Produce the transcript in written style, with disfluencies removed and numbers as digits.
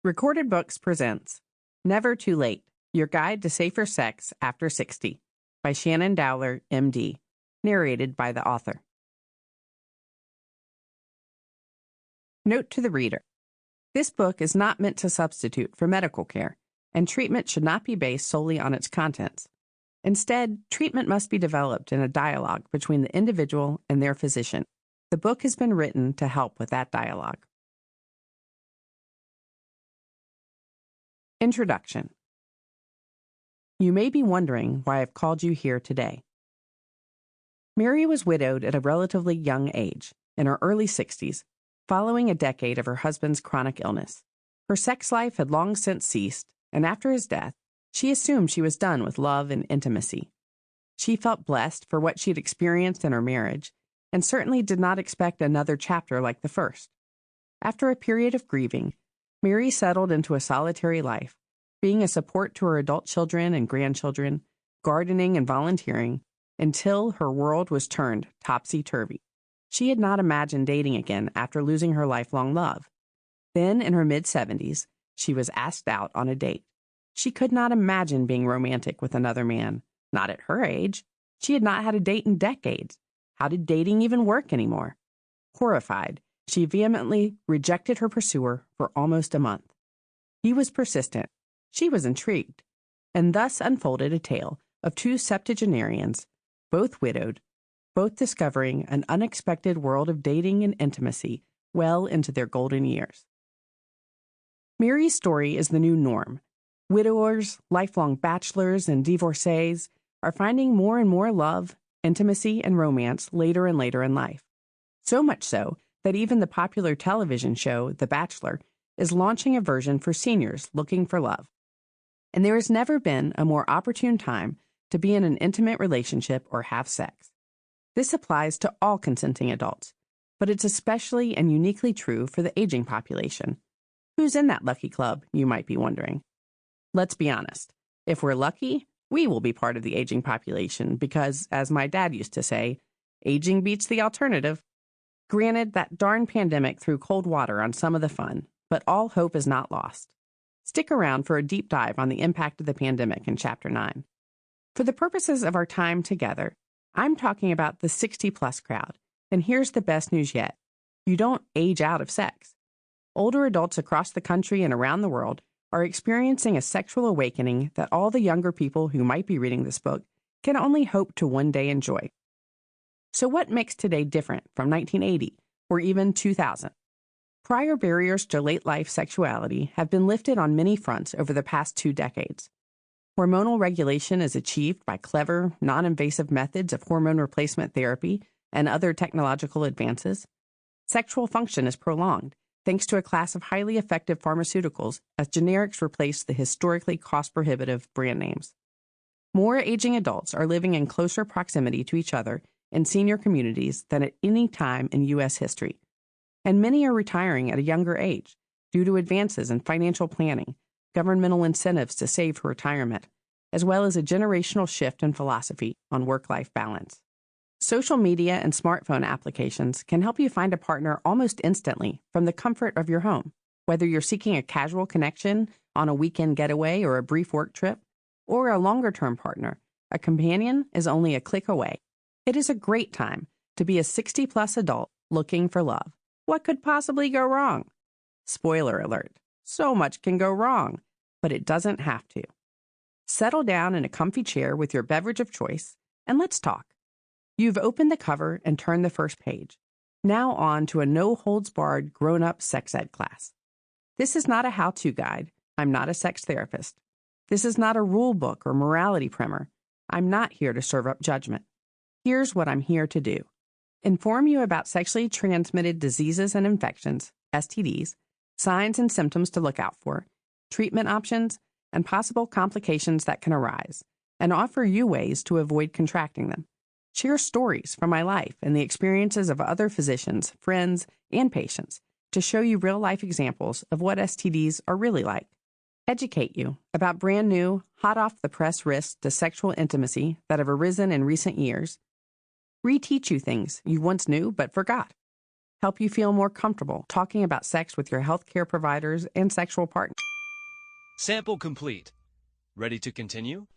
Recorded Books presents Never Too Late, Your Guide to Safer Sex After 60 by Shannon Dowler, MD, narrated by the author. Note to the reader. This book is not meant to substitute for medical care, and treatment should not be based solely on its contents. Instead, treatment must be developed in a dialogue between the individual and their physician. The book has been written to help with that dialogue. Introduction. You may be wondering why I've called you here today. Mary was widowed at a relatively young age, in her early 60s, following a decade of her husband's chronic illness. Her sex life had long since ceased, and after his death, she assumed she was done with love and intimacy. She felt blessed for what she'd experienced in her marriage, and certainly did not expect another chapter like the first. After a period of grieving, Mary settled into a solitary life, being a support to her adult children and grandchildren, gardening and volunteering, until her world was turned topsy-turvy. She had not imagined dating again after losing her lifelong love. Then, in her mid-70s, she was asked out on a date. She could not imagine being romantic with another man, not at her age. She had not had a date in decades. How did dating even work anymore? Horrified, she vehemently rejected her pursuer for almost a month. He was persistent. She was intrigued, and thus unfolded a tale of two septuagenarians, both widowed, both discovering an unexpected world of dating and intimacy well into their golden years. Mary's story is the new norm. Widowers, lifelong bachelors, and divorcees are finding more and more love, intimacy, and romance later and later in life. So much so that even the popular television show, The Bachelor, is launching a version for seniors looking for love. And there has never been a more opportune time to be in an intimate relationship or have sex. This applies to all consenting adults, but it's especially and uniquely true for the aging population. Who's in that lucky club, you might be wondering? Let's be honest. If we're lucky, we will be part of the aging population because, as my dad used to say, aging beats the alternative. Granted, that darn pandemic threw cold water on some of the fun, but all hope is not lost. Stick around for a deep dive on the impact of the pandemic in Chapter 9. For the purposes of our time together, I'm talking about the 60-plus crowd, and here's the best news yet. You don't age out of sex. Older adults across the country and around the world are experiencing a sexual awakening that all the younger people who might be reading this book can only hope to one day enjoy. So what makes today different from 1980 or even 2000? Prior barriers to late-life sexuality have been lifted on many fronts over the past 2 decades. Hormonal regulation is achieved by clever, non-invasive methods of hormone replacement therapy and other technological advances. Sexual function is prolonged, thanks to a class of highly effective pharmaceuticals as generics replace the historically cost-prohibitive brand names. More aging adults are living in closer proximity to each other in senior communities than at any time in U.S. history. And many are retiring at a younger age due to advances in financial planning, governmental incentives to save for retirement, as well as a generational shift in philosophy on work-life balance. Social media and smartphone applications can help you find a partner almost instantly from the comfort of your home. Whether you're seeking a casual connection on a weekend getaway or a brief work trip, or a longer-term partner, a companion is only a click away. It is a great time to be a 60-plus adult looking for love. What could possibly go wrong? Spoiler alert, so much can go wrong, but it doesn't have to. Settle down in a comfy chair with your beverage of choice, and let's talk. You've opened the cover and turned the first page. Now on to a no-holds-barred grown-up sex ed class. This is not a how-to guide. I'm not a sex therapist. This is not a rule book or morality primer. I'm not here to serve up judgment. Here's what I'm here to do. Inform you about sexually transmitted diseases and infections, STDs, signs and symptoms to look out for, treatment options, and possible complications that can arise, and offer you ways to avoid contracting them. Share stories from my life and the experiences of other physicians, friends, and patients to show you real-life examples of what STDs are really like. Educate you about brand new, hot-off-the-press risks to sexual intimacy that have arisen in recent years. Reteach you things you once knew but forgot. help you feel more comfortable talking about sex with your healthcare providers and sexual partners. Sample complete. Ready to continue?